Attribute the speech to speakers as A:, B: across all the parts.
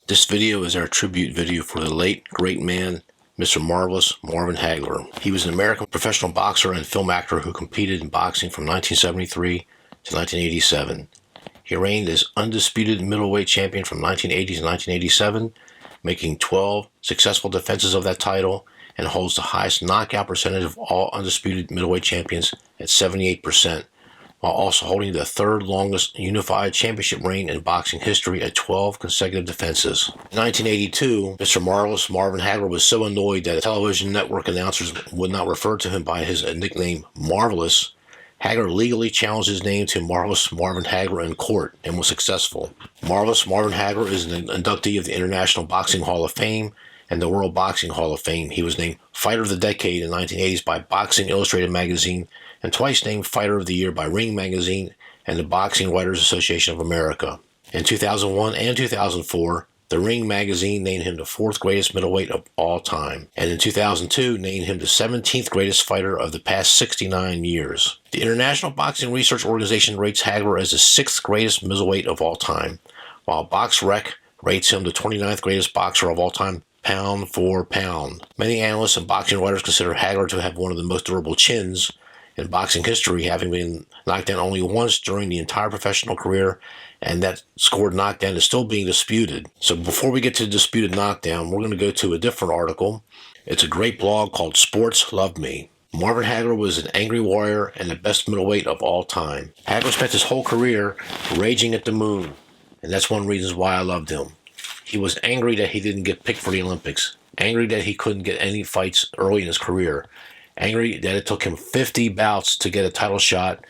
A: This video is our tribute video for the late, great man, Mr. Marvelous Marvin Hagler. He was an American professional boxer and film actor who competed in boxing from 1973 to 1987. He reigned as undisputed middleweight champion from 1980 to 1987, making 12 successful defenses of that title, and holds the highest knockout percentage of all undisputed middleweight champions at 78%. While also holding the third longest unified championship reign in boxing history at 12 consecutive defenses. In 1982, Mr. Marvelous Marvin Hagler was so annoyed that television network announcers would not refer to him by his nickname Marvelous. Hagler legally challenged his name to Marvelous Marvin Hagler in court and was successful. Marvelous Marvin Hagler is an inductee of the International Boxing Hall of Fame and the World Boxing Hall of Fame. He was named Fighter of the Decade in the 1980s by Boxing Illustrated magazine and twice named Fighter of the Year by Ring magazine and the Boxing Writers Association of America. In 2001 and 2004, the Ring magazine named him the 4th greatest middleweight of all time, and in 2002 named him the 17th greatest fighter of the past 69 years. The International Boxing Research Organization rates Hagler as the 6th greatest middleweight of all time, while BoxRec rates him the 29th greatest boxer of all time, pound for pound. Many analysts and boxing writers consider Hagler to have one of the most durable chins in boxing history, having been knocked down only once during the entire professional career, and that scored knockdown is still being disputed. So before we get to the disputed knockdown, we're going to go to a different article. It's a great blog called Sports Love Me. Marvin Hagler was an angry warrior and the best middleweight of all time. Hagler spent his whole career raging at the moon, and that's one of the reasons why I loved him. He was angry that he didn't get picked for the Olympics, angry that he couldn't get any fights early in his career, angry that it took him 50 bouts to get a title shot,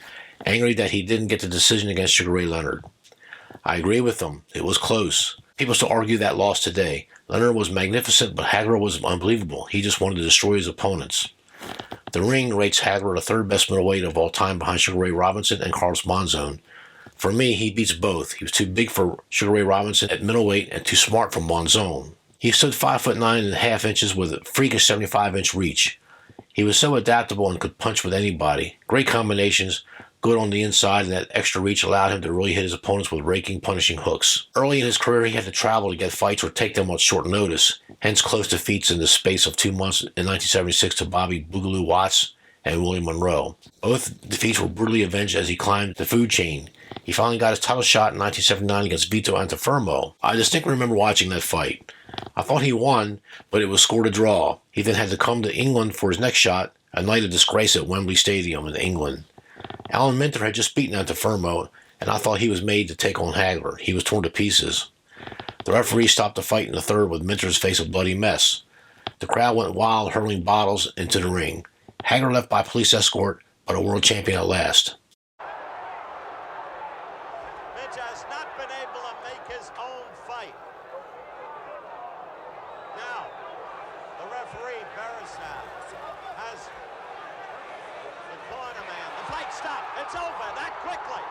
A: angry that he didn't get the decision against Sugar Ray Leonard. I agree with him. It was close. People still argue that loss today. Leonard was magnificent, but Hagler was unbelievable. He just wanted to destroy his opponents. The Ring rates Hagler the 3rd best middleweight of all time behind Sugar Ray Robinson and Carlos Monzon. For me, he beats both. He was too big for Sugar Ray Robinson at middleweight and too smart for Monzon. He stood 5'9.5" with a freakish 75-inch reach. He was so adaptable and could punch with anybody. Great combinations, good on the inside, and that extra reach allowed him to really hit his opponents with raking, punishing hooks. Early in his career, he had to travel to get fights or take them on short notice, hence close defeats in the space of 2 months in 1976 to Bobby Boogaloo Watts and William Monroe. Both defeats were brutally avenged as he climbed the food chain. He finally got his title shot in 1979 against Vito Antuofermo. I distinctly remember watching that fight. I thought he won, but it was scored a draw. He then had to come to England for his next shot, a night of disgrace at Wembley Stadium in England. Alan Minter had just beaten Antuofermo, and I thought he was made to take on Hagler. He was torn to pieces. The referee stopped the fight in the 3rd with Minter's face a bloody mess. The crowd went wild, hurling bottles into the ring. Hagler left by police escort, but a world champion at last.
B: Mitch has not been able to make his own fight. Now, the referee, Beresab, has the corner man. The fight stopped. It's over that quickly.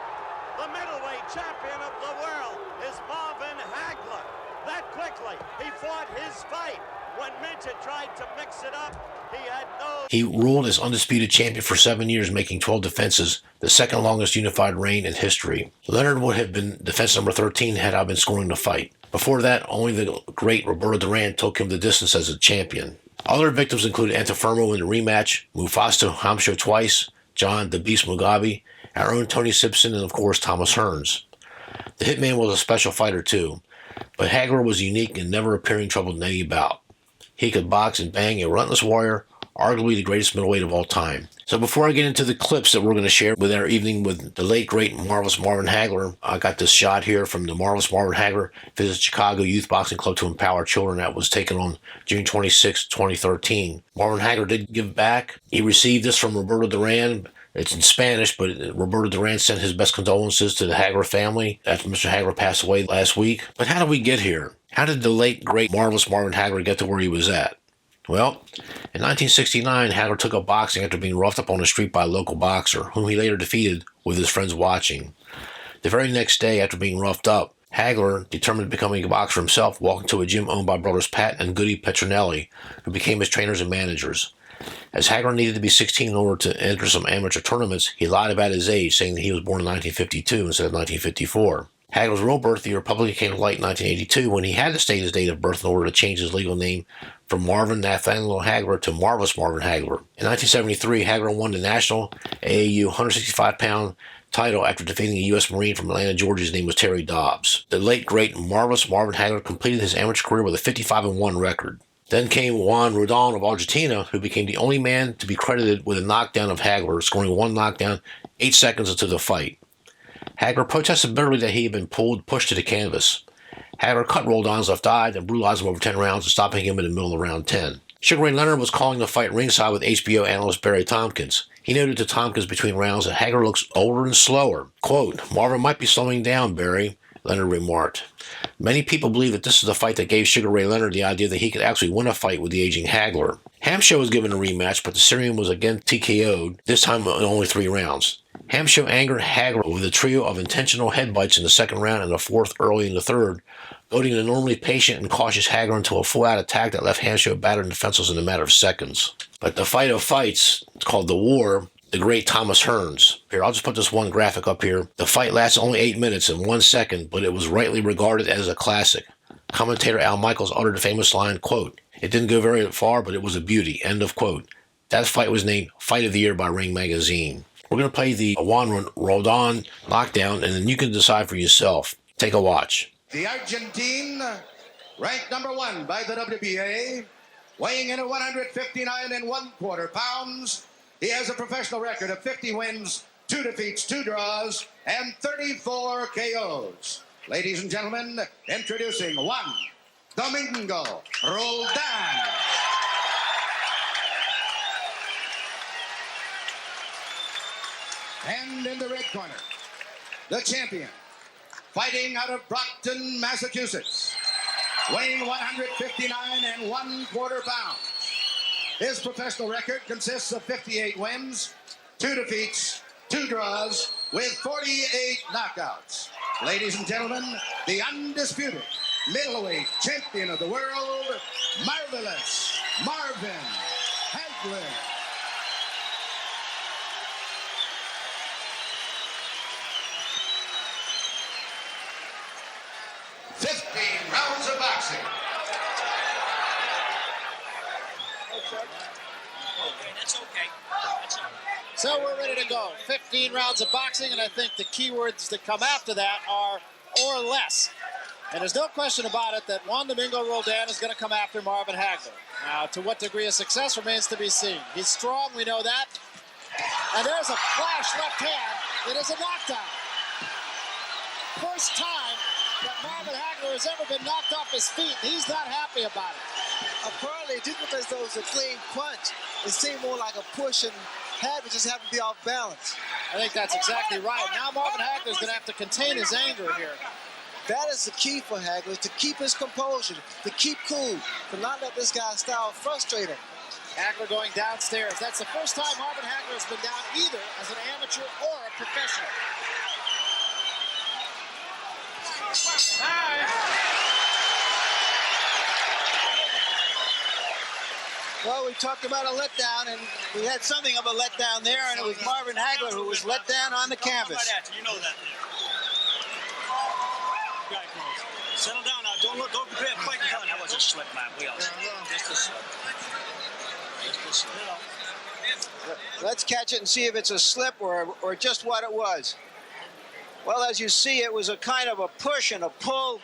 B: The middleweight champion of the world is Marvin Hagler. That quickly. He fought his fight. When Mitch had tried to mix it up, he had no...
A: He ruled as undisputed champion for 7 years, making 12 defenses, the 2nd longest unified reign in history. Leonard would have been defense number 13 had I been scoring the fight. Before that, only the great Roberto Duran took him the distance as a champion. Other victims included Antuofermo in the rematch, Mufasa Hamsho twice, John the Beast Mugabe, our own Tony Simpson, and of course Thomas Hearns. The Hitman was a special fighter too, but Hagler was unique and never appearing troubled in any bout. He could box and bang, a relentless warrior, arguably the greatest middleweight of all time. So before I get into the clips that we're going to share with our evening with the late, great Marvelous Marvin Hagler, I got this shot here from the Marvelous Marvin Hagler visit Chicago Youth Boxing Club to empower children that was taken on June 26, 2013. Marvin Hagler did give back. He received this from Roberto Duran. It's in Spanish, but Roberto Duran sent his best condolences to the Hagler family after Mr. Hagler passed away last week. But how did we get here? How did the late, great Marvelous Marvin Hagler get to where he was at? Well, in 1969, Hagler took up boxing after being roughed up on the street by a local boxer, whom he later defeated with his friends watching. The very next day, after being roughed up, Hagler, determined to become a boxer himself, walked into a gym owned by brothers Pat and Goody Petronelli, who became his trainers and managers. As Hagler needed to be 16 in order to enter some amateur tournaments, he lied about his age, saying that he was born in 1952 instead of 1954. Hagler's real birth year publicly came to light in 1982 when he had to state his date of birth in order to change his legal name from Marvin Nathaniel Hagler to Marvelous Marvin Hagler. In 1973, Hagler won the national AAU 165-pound title after defeating a U.S. Marine from Atlanta, Georgia. His name was Terry Dobbs. The late, great Marvelous Marvin Hagler completed his amateur career with a 55-1 record. Then came Juan Rodon of Argentina, who became the only man to be credited with a knockdown of Hagler, scoring one knockdown 8 seconds into the fight. Hagler protested bitterly that he had been pushed to the canvas. Hagler cut Rodon's left eye, then brutalized him over 10 rounds, stopping him in the middle of round 10. Sugar Ray Leonard was calling the fight ringside with HBO analyst Barry Tompkins. He noted to Tompkins between rounds that Hagler looks older and slower. Quote, "Marvin might be slowing down, Barry," Leonard remarked. Many people believe that this is the fight that gave Sugar Ray Leonard the idea that he could actually win a fight with the aging Hagler. Hamsho was given a rematch, but the Syrian was again TKO'd, this time in only 3 rounds. Hamsho angered Hagler with a trio of intentional headbutts in the second round and a fourth early in the third, goading the normally patient and cautious Hagler into a full-out attack that left Hamsho battered and defenseless in a matter of seconds. But the fight of fights, it's called The War, the great Thomas Hearns. Here, I'll just put this one graphic up here. The fight lasted only 8 minutes and 1 second, but it was rightly regarded as a classic. Commentator Al Michaels uttered the famous line, quote, "It didn't go very far, but it was a beauty," end of quote. That fight was named Fight of the Year by Ring Magazine. We're going to play the Juan Rodon knockdown, and then you can decide for yourself. Take a watch.
C: The Argentine, ranked number 1 by the WBA, weighing in at 159 1/4 pounds. He has a professional record of 50 wins, 2 defeats, 2 draws, and 34 KOs. Ladies and gentlemen, introducing Juan Domingo Roldan. And in the red corner, the champion, fighting out of Brockton, Massachusetts, weighing 159 1/4 pounds. His professional record consists of 58 wins, 2 defeats, 2 draws, with 48 knockouts. Ladies and gentlemen, the undisputed middleweight champion of the world, Marvelous Marvin Hagler. Rounds of boxing.
D: That's okay. So we're ready to go. 15 rounds of boxing, and I think the key words that come after that are or less. And there's no question about it that Juan Domingo Roldan is going to come after Marvin Hagler. Now, to what degree of success remains to be seen. He's strong, we know that. And there's a flash left hand that is a knockdown. First time that Marvin Hagler has ever been knocked off his feet. He's not happy about it.
E: Apparently, it didn't look as though it was a clean punch. It seemed more like a push, and Hagler just happened to be off balance.
D: I think that's exactly right. Now Marvin Hagler's going to have to contain his anger here.
E: That is the key for Hagler, to keep his composure, to keep cool, to not let this guy's style frustrate him.
D: Hagler going downstairs. That's the first time Marvin Hagler has been down either as an amateur or a professional.
E: Well, we talked about a letdown, and we had something of a letdown there, and it was Marvin Hagler who was let down on the canvas.
F: You know that. Settle down now. Don't compare fight. That was a slip, man. We all just a slip. Just a slip.
E: Let's catch it and see if it's a slip or just what it was. Well, as you see, it was a kind of a push and a pull.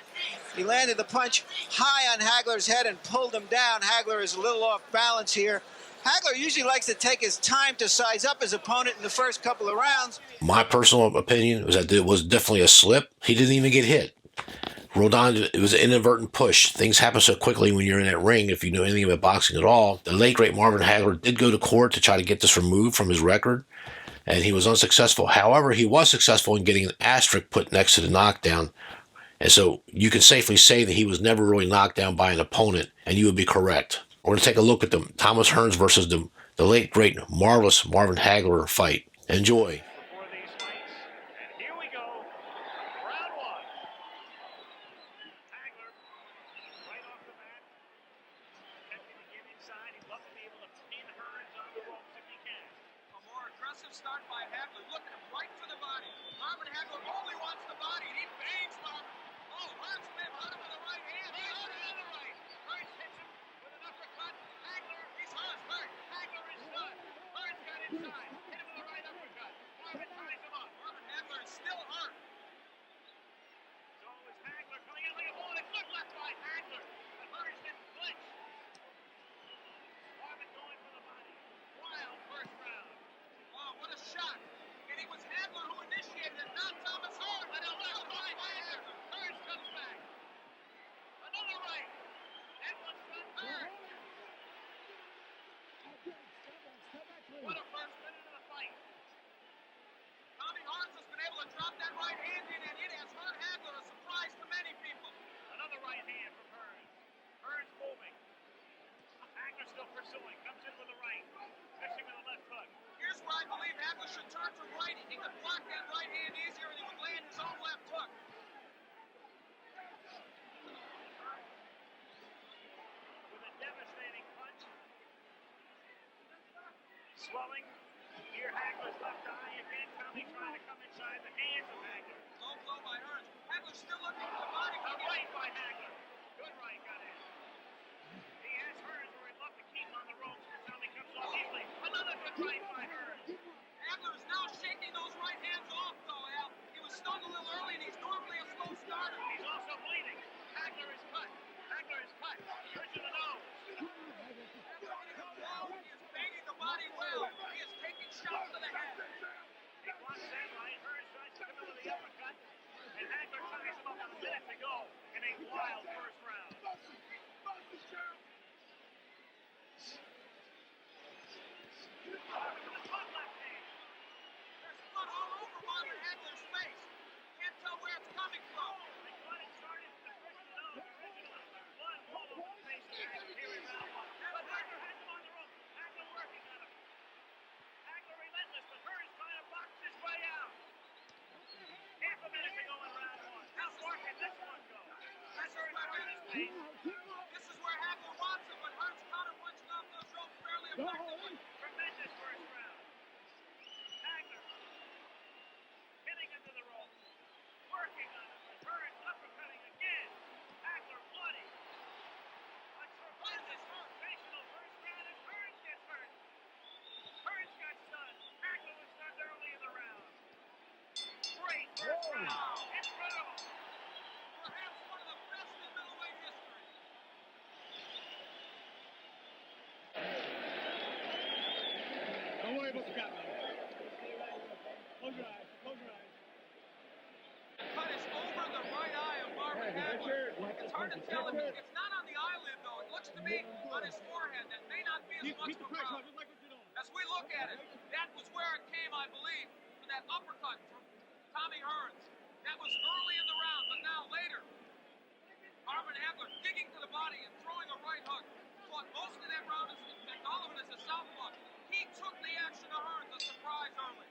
E: He landed the punch high on Hagler's head and pulled him down. Hagler is a little off balance here. Hagler usually likes to take his time to size up his opponent in the first couple of rounds.
A: My personal opinion was that it was definitely a slip. He didn't even get hit. Roldan, it was an inadvertent push. Things happen so quickly when you're in that ring, if you know anything about boxing at all. The late, great Marvin Hagler did go to court to try to get this removed from his record, and he was unsuccessful. However, he was successful in getting an asterisk put next to the knockdown. And so you can safely say that he was never really knocked down by an opponent, and you would be correct. We're going to take a look at the Thomas Hearns versus the late, great, marvelous Marvin Hagler fight. Enjoy.
B: Before these fights, and here we go. Round 1. Hagler, right off the bat, attempting to get inside. He'd love to be able to pin Hearns on the ropes if he can.
F: A more aggressive
G: start by Hagler, looking him right for the body. Marvin Hagler only wants the body, and he bangs Marvin. Oh, Hearns met him with the right hand. He's out on the right. Hearns hits him with an uppercut. Hagler, he's hurt. Hagler is done. Hearns got inside. Hit him with a right uppercut. Marvin ties him up. Marvin Hagler is still hurt. So it was Hagler coming in like a bullet. Good left by Hagler. But Hearns didn't flinch. Marvin going for the body. Wild first round. Oh, what a shot. And it was Hagler who initiated it, not Thomas Hearns. And a left by Hagler. Hearns comes back. Another right. That one's from Hearns. What a first minute of the fight. Tommy Hearns has been able to drop that right hand in, and it has hurt Hagler, a surprise to many people. Another right hand from Hearns. Hearns moving. Hagler still pursuing. Comes in with the right. Missing with a left hook. Here's where I believe Hagler should turn to righty. He could block that right hand easier, and he would land his own left hook. With a devastating punch. Swelling. Near Hagler's left eye. Again, Tommy trying to come inside the hands of Hagler. Low blow by Hearns. Hagler still looking for the body. A right by Hagler. Good right got in. He has Hearns where he'd love to keep on the ropes. Tommy comes off easily. Another good right by Hearns. Hagler is now shaking those right hands off, though, Al. He was stung a little early, and he's normally a slow starter. He's also bleeding. Hagler is cut. Turns to the nose. Hagler hitting him low. He is banging the body well. He is taking shots to the head. He blocks that right. Hearns tries to come in with the uppercut. And Hagler ties him up with a minute to go in a wild first round. Marvin with a front left hand. There's blood all over Marvin Hagler's face. Can't tell where it's coming from. The blood had started to push the nose originally. Blood all over the face of Hagler here in round one. But Hagler has him on the rope. Hagler working on him. Hagler relentless, but Hearns trying to box his way out. Half a minute to go in round one. How far can this one go? That's where Hearns' pace. This is where Hagler wants him, but Hearns counter-punching off those ropes fairly effectively. Tremendous first round. Hagler hitting into the ropes, working on him. Hearns uppercutting again. Hagler bloody. A tremendous sensational first round as Hearns gets hurt. Hearns got stunned. Hagler was stunned early in the round. Great first round. Incredible. Perhaps one of the best in middleweight history.
H: Don't worry about the cut, man. Close your eyes.
G: Cut is over the right eye of Marvin Hagler. It's hard to tell. It's not on the eyelid, though. It looks to me on his forehead. That may not be as much of a problem. As we look at it, that was where it came, I believe, for that uppercut from Tommy Hearns. That was early in the round, but now later, Marvin Hagler digging to the body and throwing a right hook. Fought most of that round, in fact, all of it as a southpaw. He took the action of Hearns, a surprise early.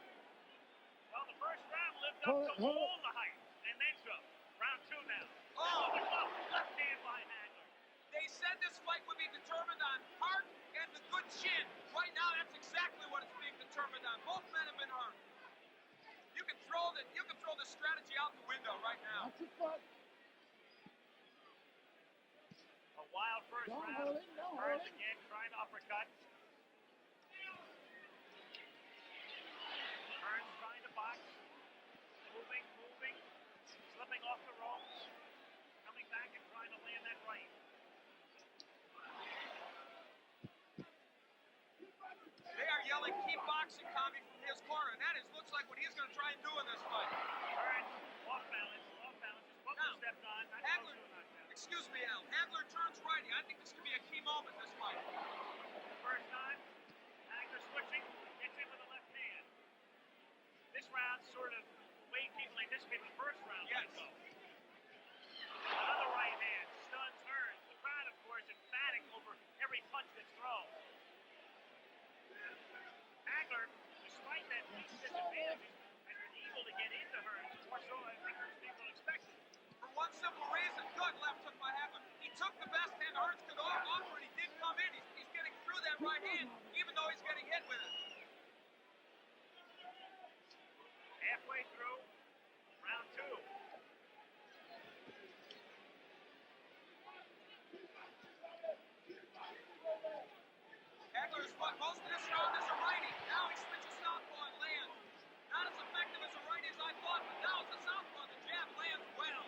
G: Well, the first round lived up to all the hype, and then some. Round two now. Oh! Left hand by Hagler. They said this fight would be determined on heart and the good chin. Right now, that's exactly what it's being determined on. Both men have been hurt. You can throw the strategy out the window right now. A wild first round. Hearns again trying to uppercut. Hearns trying to box. Moving. Slipping off the ropes. Coming back and trying to land that right. They are yelling, keep boxing, Tommy, from his corner. And that looks like what he's going to try and do in this fight. Hearns off balance. His foot was stepped on. Hagler, excuse me, Al. Hagler turns righty. I think this could be a key moment in this fight. First time, Hagler switching, gets in with the left hand. This round sort of the way people anticipated the first round. Yes. Another right hand stuns Hearns. The crowd, of course, emphatic over every punch that's thrown. Hagler, despite that disadvantage, has been able to get into Hearns. More so, I think, most people expected. For one simple reason, good left hook by Hagler. He took the best hand Hearns could offer, and he did come in. He's getting through that right hand, even though he's getting hit with it.
F: halfway through round 2.
G: Hagler has fought most of this round as a righty. Now he switches southpaw and lands. Not as effective as a righty as I thought, but now as a southpaw, the jab lands well.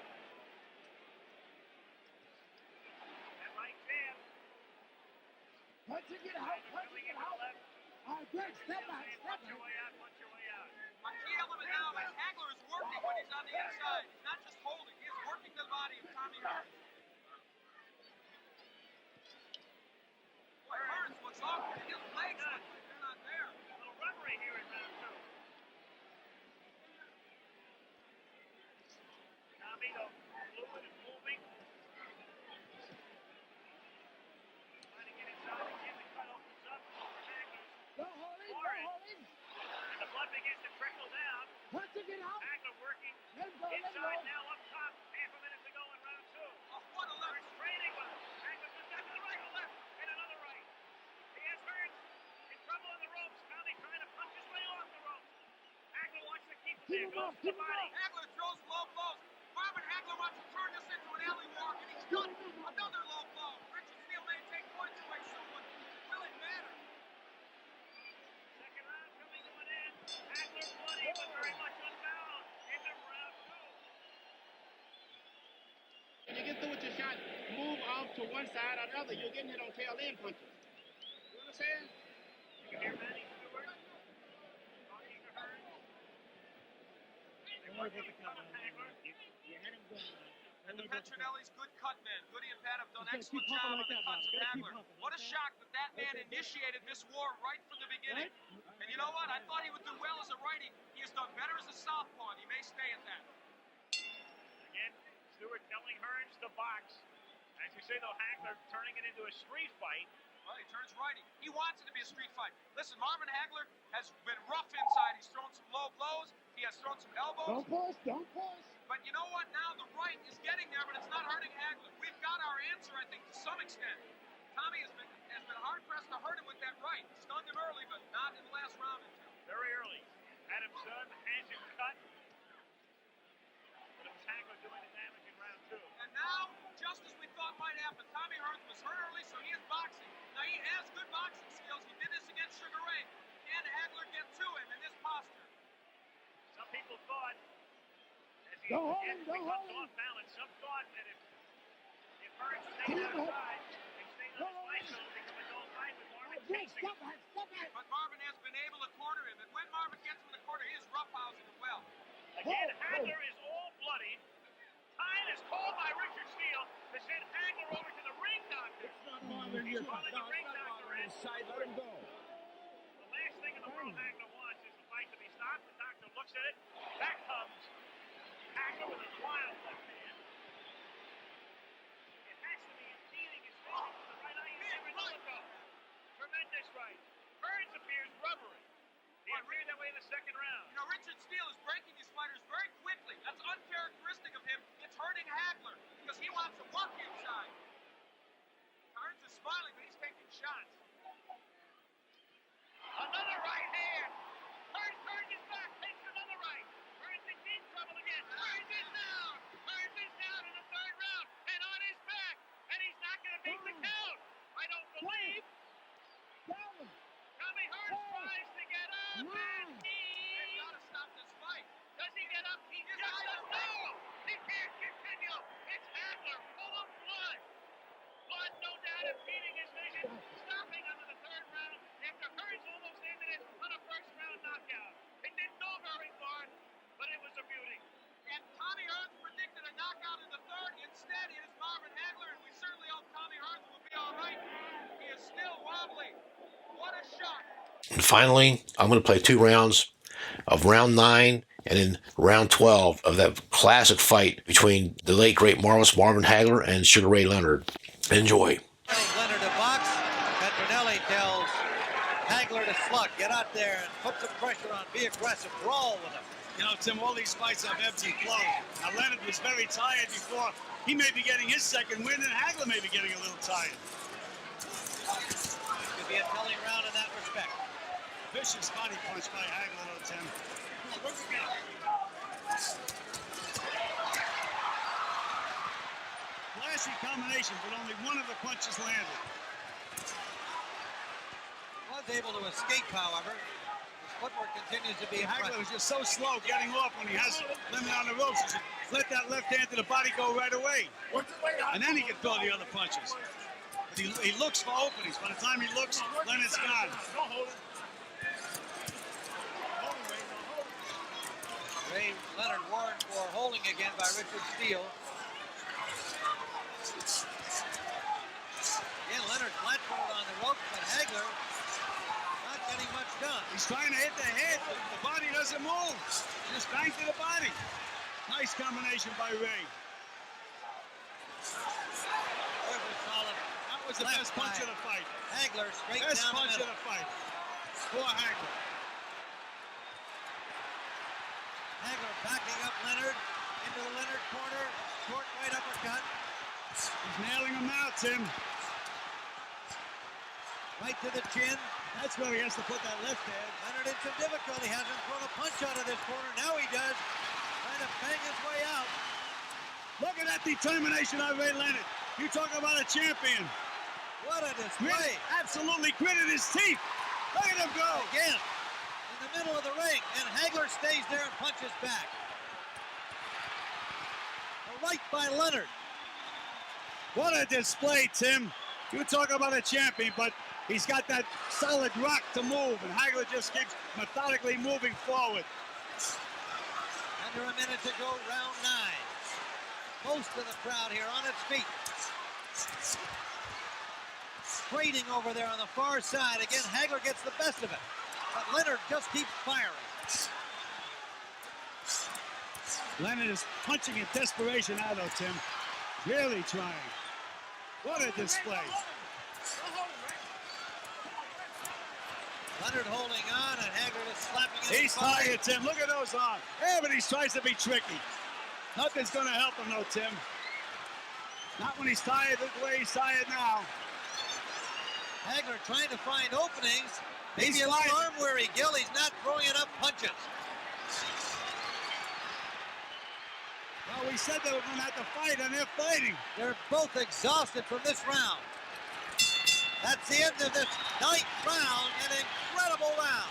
F: That right jab.
H: Punching it out, punching it out. All right, good. Step back, step
F: Punch your
H: back.
F: way out, punch your way out.
G: A key element now is Hagler is working when he's on the inside. He's not just holding, he is working the body of Tommy Hearns. Boy, Hearns looks awkward. His legs look like they're not there.
F: A little rubbery here in round 2. Tommy, though, fluid and moving. Trying to get inside again. The cut opens up for Hagler.
H: Go hold him, go hold him.
F: And the blood begins to trickle down.
H: Punching it out.
F: Hagler working
H: Let him go, let him
F: inside
H: go.
F: now up top. Half a minute to go in round 2.
G: Oh, what a left.
F: Hearns training well. Hagler just got to the right, a left, and another right. He has Hearns in trouble on the ropes. Tommy trying to punch his way off the ropes. Hagler wants to keep him there.
H: Keep him
F: Goes
H: up,
F: to the
H: keep him
F: body.
H: up.
G: Hagler throws low blows. Marvin Hagler wants to turn this into an alley walk, and he's got another low blow. Richard Steele may take points away soon, but will it matter?
F: Second round coming to an end. Hagler bloody, but very much unbound. Into round 2.
I: When you get through with your shot, move off to one side or the other. You're getting hit on tail end punches. You understand?
F: You can hear Manny Stewart talking to Hearns.
I: Don't worry about the cover.
F: Hagler.
I: You had him going.
G: And the Petronelli's good cut man. Goody and Pat have done
I: Okay,
G: excellent
I: keep
G: job
I: pumping
G: on the
I: like that,
G: cuts of
I: Bob. Gotta keep
G: Hagler.
I: pumping.
G: What a shock that that man initiated this war right from the beginning. And you know what? I thought he would do well as a righty. He has done better as a southpaw, and he may stay at that.
F: Again, Stewart telling Hearns to box. As you say, though, Hagler turning it into a street fight.
G: Well, he turns righty. He wants it to be a street fight. Listen, Marvin Hagler has been rough inside. He's thrown some low blows. He has thrown some elbows.
H: Don't push, don't push.
G: But you know what? Now the right is getting there, but it's not hurting Hagler. We've got our answer, I think, to some extent. Tommy has been hard-pressed to hurt him with that right. Stunned him early, but not in the last round or two.
F: Very early. Adam's son has him cut. But it's Hagler doing the damage in round 2.
G: And now, just as we thought might happen, Tommy Hearns was hurt early, so he is boxing. Now, he has good boxing skills. He did this against Sugar Ray. Can Hagler get to him in this posture?
F: Some people thought, as he
H: Don't hold
F: again
H: him, don't
F: becomes
H: hold him.
F: off balance, some thought that if Hearns stayed outside and stayed on his fight zone, they could become no fight with Marvin
H: Good,
F: chasing
H: step
F: him.
H: back, step back.
G: But Marvin has been able to corner him, and when Marvin gets him in the corner, he is roughhousing him well.
F: Again, Hagler is all bloody. Time is called by Richard Steele to send Hagler over to the ring doctor.
I: Not Marvin.
F: He's calling the ring doctor in.
I: Side, let him go.
F: The last thing in the world Hagler wants is the fight to be stopped. The doctor looks at it. Back comes Hagler with a wild left hand. It has to be impeding his vision with the right eye. You never know it though. Tremendous right. Hearns appears rubbery. He appeared that way in the second round.
G: You know, Richard Steele is breaking these fighters very quickly. That's uncharacteristic of him. It's hurting Hagler because he wants to work inside. Hearns is smiling, but he's taking shots.
F: Another right hand. Hearns turns his back, takes another right. Hearns in deep trouble again. Hearns is down. Hearns is down in the third round and on his back. And he's not going to beat the count. I don't believe. Tommy Hearns tries to get up and
G: They've got to stop this fight.
F: does he get up? He just does no. He can't continue. It's Hagler full of blood. Blood, no doubt, impeding his vision. Stopping under the third round after Hearns almost ended it on a first round knockout. It didn't go very far, but it was a beauty.
G: And Tommy Hearns predicted a knockout in the third. Instead, it is Marvin Hagler, and we certainly hope Tommy Hearns will be all right. He is still wobbly. What a shot.
A: And finally, I'm going to play 2 rounds of round 9 and then round 12 of that classic fight between the late, great Marvelous Marvin Hagler and Sugar Ray Leonard. Enjoy.
E: Leonard to box. Petronelli tells Hagler to slug. Get out there and put some pressure on. Be aggressive. Brawl with him.
J: You know, Tim, all these fights have ebbs and flows. Now, Leonard was very tired before. He may be getting his second win, and Hagler may be getting a little tired.
E: Could be a telling round in that respect.
J: Vicious body punch by Hagler, though, Tim.
F: Look again.
J: Flashy combination, but only one of the punches landed.
K: Was able to escape, however. His footwork continues to be
J: Hagler
K: impressive.
J: was just so slow getting off when he has Leonard on the ropes. He should let that left hand to the body go right away. And then he can throw the other punches. But he looks for openings. By the time he looks, Leonard's gone.
K: Ray Leonard warned for holding again by Richard Steele. Again, Leonard flat-footed on the ropes, but Hagler not getting much done.
J: He's trying to hit the head, but the body doesn't move. Just bang to the body. Nice combination by Ray.
K: There's a solid.
J: That was the
K: left
J: best punch
K: by
J: of the fight.
K: Hagler straight
J: Best
K: down
J: punch
K: the
J: of
K: middle.
J: the fight. For Hagler.
K: Hagler backing up Leonard into the Leonard corner. Short right uppercut.
J: He's nailing him out, Tim.
K: Right to the chin.
J: That's where he has to put that left hand.
K: Leonard in some difficulty. Hasn't thrown a punch out of this corner. Now he does. Trying to bang his way out.
J: Look at that determination of Ray Leonard. You talk about a champion.
K: What a display.
J: Absolutely gritted his teeth. Look at him go.
K: Again, in the middle of the ring. And Hagler stays there and punches back. A right by Leonard.
J: What a display, Tim. You talk about a champion, but he's got that solid rock to move, and Hagler just keeps methodically moving forward.
K: Under a minute to go, round 9. Most of the crowd here on its feet. Trading over there on the far side. Again, Hagler gets the best of it. But Leonard just keeps firing.
J: Leonard is punching in desperation now, though, Tim. Really trying. What a display.
K: Leonard holding on, and Hagler just slapping it.
J: He's tired, Tim. Look at those arms. Yeah, but he tries to be tricky. Nothing's going to help him, though, Tim. Not when he's tired the way he's tired now.
K: Hagler trying to find openings. Maybe
J: He's
K: a little
J: fighting.
K: arm weary, Gil. He's not throwing enough punches.
J: Well, we said they were going to have to fight, and they're fighting.
K: They're both exhausted from this round. That's the end of this 9th round, an incredible round.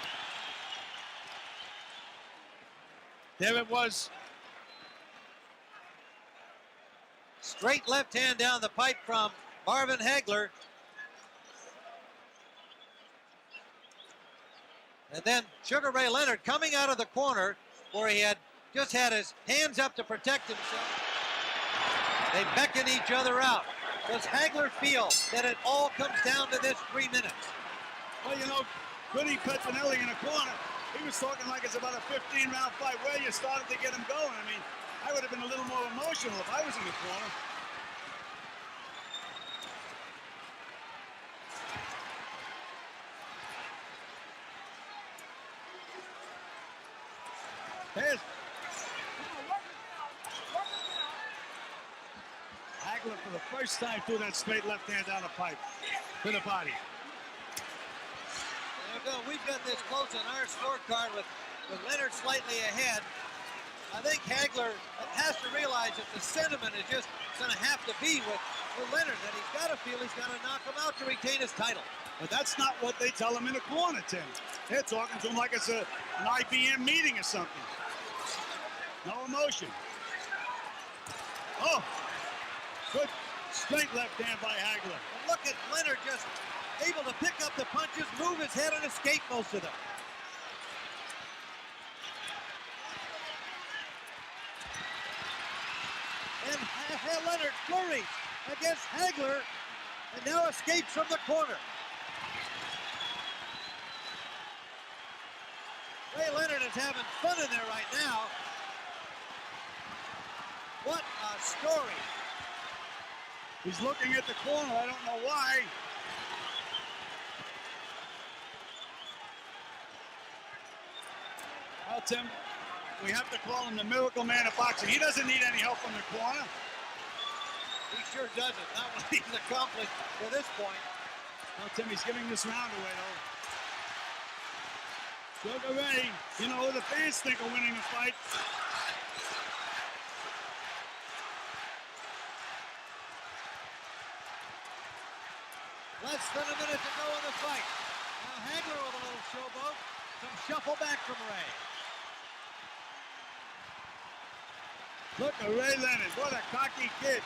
J: There it was.
K: Straight left hand down the pipe from Marvin Hagler. And then Sugar Ray Leonard coming out of the corner where he had just had his hands up to protect himself. They beckon each other out. Does Hagler feel that it all comes down to this 3 minutes?
J: Well, you know, Goody Petronelli in the corner, he was talking like it's about a 15-round fight. Where you started to get him going. I mean, I would have been a little more emotional if I was in the corner. Here's Hagler for the first time threw that straight left hand down the pipe to the body.
K: We've got this close on our scorecard with Leonard slightly ahead. I think Hagler has to realize that the sentiment is just going to have to be with Leonard, that he's got to feel he's got to knock him out to retain his title.
J: But that's not what they tell him in the corner, Tim. They're talking to him like it's an IBM meeting or something. No emotion. Oh, good straight left hand by Hagler.
K: And look at Leonard just able to pick up the punches, move his head, and escape most of them. And Leonard flurries against Hagler and now escapes from the corner. Ray Leonard is having fun in there right now. What a story.
J: He's looking at the corner. I don't know why. Well, Tim, we have to call him the miracle man of boxing. He doesn't need any help from the corner.
K: He sure doesn't. Not what he's accomplished to this point.
J: Well, Tim, he's giving this round away, though. Sugar Ray, you know who the fans think are winning the fight.
K: Less than a minute to go in the fight. Now Hagler with a little showboat. Some shuffle back from Ray.
J: Look at Ray Leonard. What a cocky kid.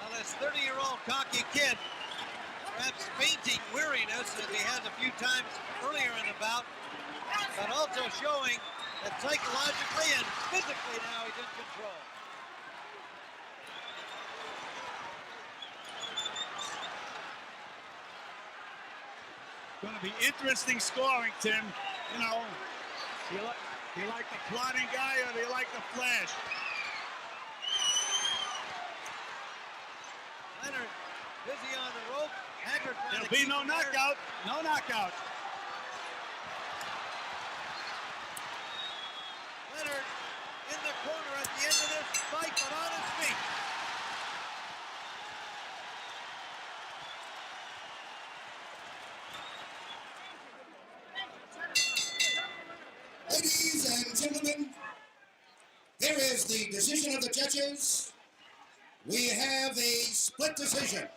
K: Well, this 30-year-old cocky kid, perhaps fainting weariness as he has a few times earlier in the bout, but also showing that psychologically and physically now he's in control.
J: Going to be interesting scoring, Tim. You know, do you like the plotting guy or do you like the flash?
K: Leonard busy on the rope. Hagler trying
J: There'll
K: to
J: be
K: keep
J: no
K: him there.
J: knockout. No knockout.
K: Leonard in the corner at the end of this fight, but on his feet.
C: Ladies and gentlemen, here is the decision of the judges. We have a split decision.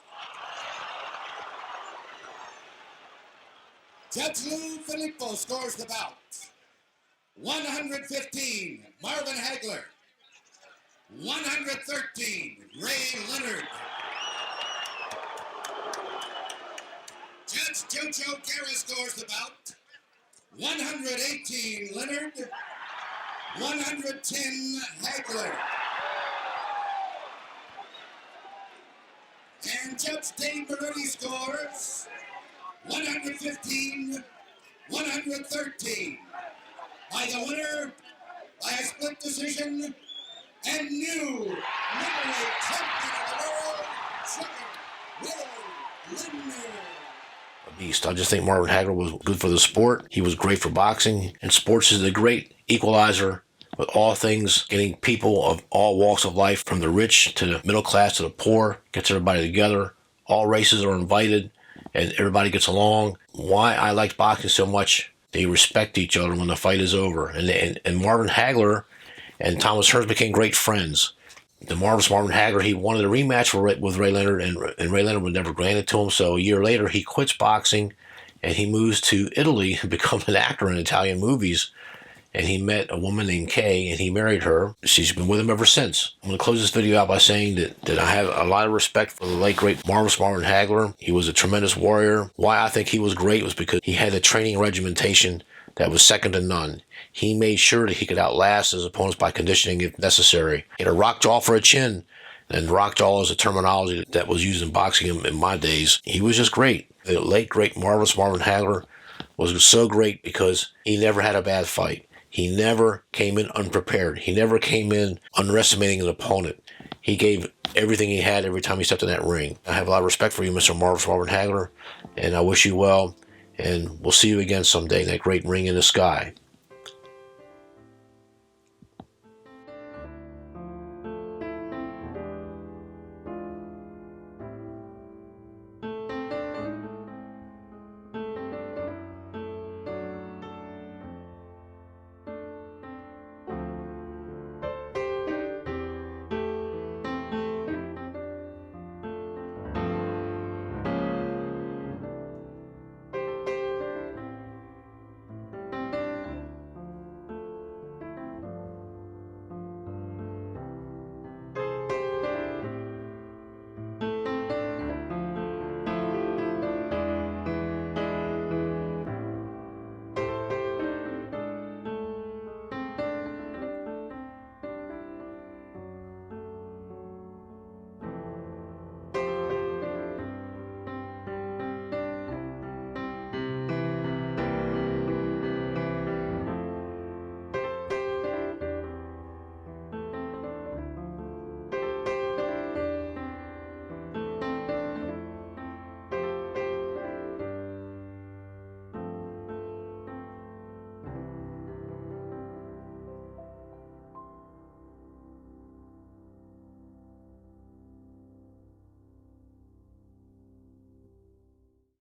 C: Judge Lou Filippo scores the bout. 115, Marvin Hagler. 113, Ray Leonard. Judge Jojo Guerra scores the bout. 118, Leonard. 110, Hagler. And Judge Dave Moretti scores 115, 113. By the winner, by a split decision, and new middleweight champion of the world, Ray Leonard.
A: A beast. I just think Marvin Hagler was good for the sport. He was great for boxing, and sports is a great equalizer with all things, getting people of all walks of life, from the rich to the middle class to the poor, gets everybody together. All races are invited, and everybody gets along. Why I liked boxing so much, they respect each other when the fight is over. And Marvin Hagler and Thomas Hearns became great friends. The Marvelous Marvin Hagler, he wanted a rematch with Ray Leonard, and Ray Leonard would never grant it to him. So a year later, he quits boxing, and he moves to Italy and becomes an actor in Italian movies. And he met a woman named Kay, and he married her. She's been with him ever since. I'm going to close this video out by saying that I have a lot of respect for the late, great Marvelous Marvin Hagler. He was a tremendous warrior. Why I think he was great was because he had a training regimentation that was second to none. He made sure that he could outlast his opponents by conditioning if necessary. He had a rock jaw for a chin, and rock jaw is a terminology that was used in boxing in my days. He was just great. The late, great Marvelous Marvin Hagler was so great because he never had a bad fight. He never came in unprepared. He never came in underestimating an opponent. He gave everything he had every time he stepped in that ring. I have a lot of respect for you, Mr. Marvelous Marvin Hagler, and I wish you well. And we'll see you again someday in that great ring in the sky.